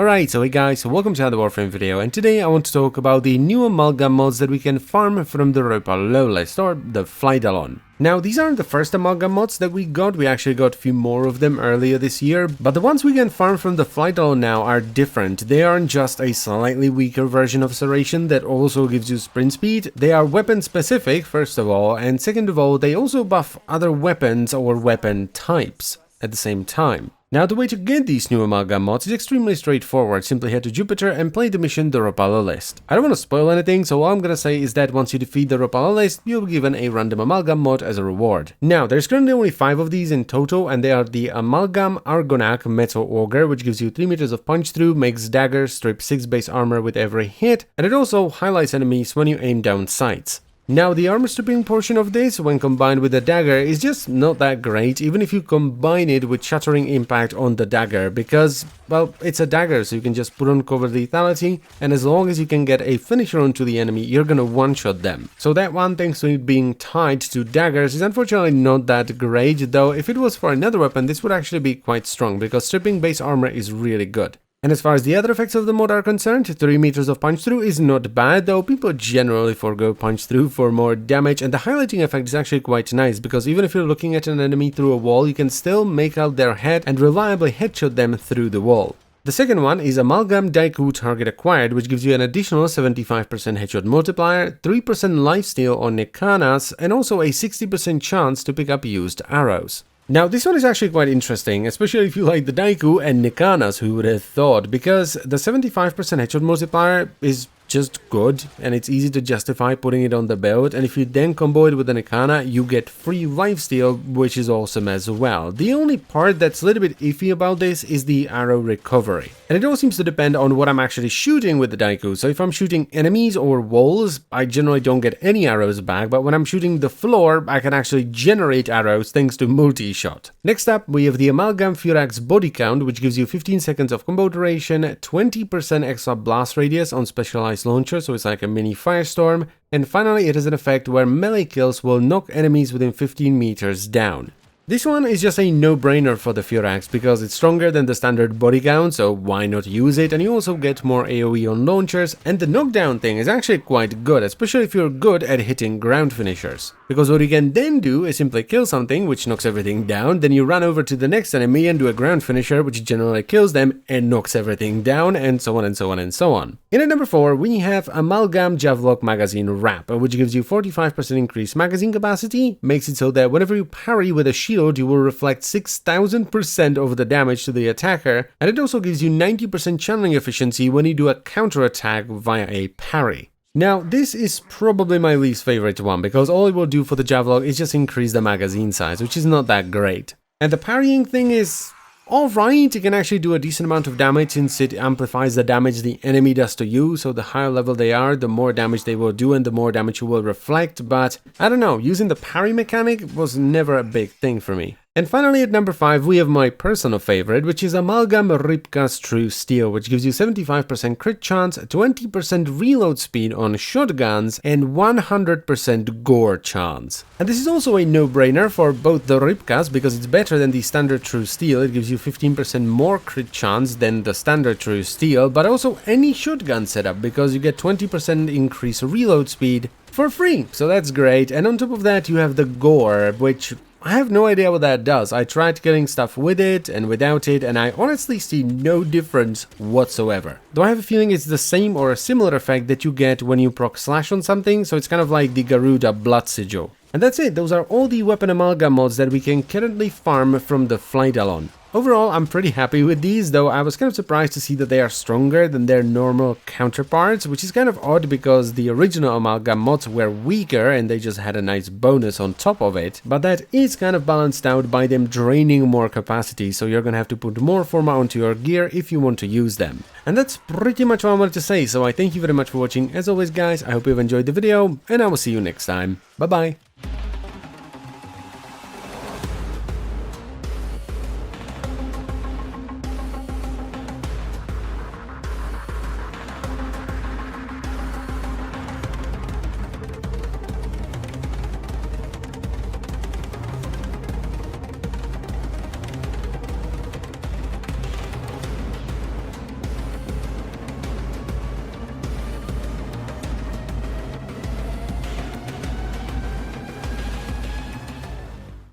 Alright, so hey guys, welcome to another Warframe video, and today I want to talk about the new Amalgam mods that we can farm from the Ropalolyst, or the Flydalon. Now, these aren't the first Amalgam mods that we actually got a few more of them earlier this year, but the ones we can farm from the Flydalon now are different. They aren't just a slightly weaker version of Serration that also gives you sprint speed, they are weapon specific, first of all, and second of all, they also buff other weapons or weapon types at the same time. Now, the way to get these new Amalgam mods is extremely straightforward. Simply head to Jupiter and play the mission the Ropalolyst. I don't want to spoil anything, so all I'm gonna say is that once you defeat the Ropalolyst, you'll be given a random Amalgam mod as a reward. Now, there's currently only 5 of these in total, and they are the Amalgam Argonac Metal Auger, which gives you 3 meters of punch through, makes daggers, strip 6 base armor with every hit, and it also highlights enemies when you aim down sights. Now, the armor stripping portion of this, when combined with the dagger, is just not that great, even if you combine it with shattering impact on the dagger, because, well, it's a dagger, so you can just put on cover lethality, and as long as you can get a finisher onto the enemy, you're gonna one-shot them. So that one, thanks to it being tied to daggers, is unfortunately not that great, though if it was for another weapon, this would actually be quite strong, because stripping base armor is really good. And as far as the other effects of the mod are concerned, 3 meters of punch through is not bad, though people generally forgo punch through for more damage, and the highlighting effect is actually quite nice, because even if you're looking at an enemy through a wall, you can still make out their head and reliably headshot them through the wall. The second one is Amalgam Dye target acquired, which gives you an additional 75% headshot multiplier, 3% lifesteal on Nikanas, and also a 60% chance to pick up used arrows. Now, this one is actually quite interesting, especially if you like the Daiku and Nikanas, who would have thought, because the 75% headshot multiplier is just good, and it's easy to justify putting it on the build, and if you then combo it with the Nikana, you get free lifesteal, which is awesome as well. The only part that's a little bit iffy about this is the arrow recovery, and it all seems to depend on what I'm actually shooting with the Daiku. So if I'm shooting enemies or walls, I generally don't get any arrows back, but when I'm shooting the floor, I can actually generate arrows thanks to multi-shot. Next up, we have the Amalgam Felix body count, which gives you 15 seconds of combo duration, 20% extra blast radius on specialized launcher, so it's like a mini firestorm, and finally it has an effect where melee kills will knock enemies within 15 meters down. This one is just a no-brainer for the Furax because it's stronger than the standard body count, so why not use it, and you also get more AoE on launchers, and the knockdown thing is actually quite good, especially if you're good at hitting ground finishers. Because what you can then do is simply kill something, which knocks everything down, then you run over to the next enemy and do a ground finisher, which generally kills them and knocks everything down, and so on and so on and so on. In at number 4, we have Amalgam Javelok Magazine Wrap, which gives you 45% increased magazine capacity, makes it so that whenever you parry with a shield, you will reflect 6000% of the damage to the attacker, and it also gives you 90% channeling efficiency when you do a counter-attack via a parry. Now, this is probably my least favorite one, because all it will do for the Javelok is just increase the magazine size, which is not that great. And the parrying thing is alright, it can actually do a decent amount of damage since it amplifies the damage the enemy does to you, so the higher level they are, the more damage they will do and the more damage you will reflect, but I don't know, using the parry mechanic was never a big thing for me. And finally at number 5 we have my personal favorite, which is Amalgam Ripka's True Steel, which gives you 75% crit chance, 20% reload speed on shotguns, and 100% gore chance. And this is also a no-brainer for both the Ripkas, because it's better than the standard True Steel, it gives you 15% more crit chance than the standard True Steel, but also any shotgun setup, because you get 20% increased reload speed for free, so that's great. And on top of that you have the gore, which I have no idea what that does. I tried killing stuff with it and without it, and I honestly see no difference whatsoever. Though I have a feeling it's the same or a similar effect that you get when you proc slash on something, so it's kind of like the Garuda Blood Sigil. And that's it, those are all the weapon Amalgam mods that we can currently farm from the Flydalon. Overall, I'm pretty happy with these, though I was kind of surprised to see that they are stronger than their normal counterparts, which is kind of odd because the original Amalgam mods were weaker and they just had a nice bonus on top of it, but that is kind of balanced out by them draining more capacity, so you're gonna have to put more forma onto your gear if you want to use them. And that's pretty much all I wanted to say, so I thank you very much for watching. As always guys, I hope you've enjoyed the video, and I will see you next time. Bye bye!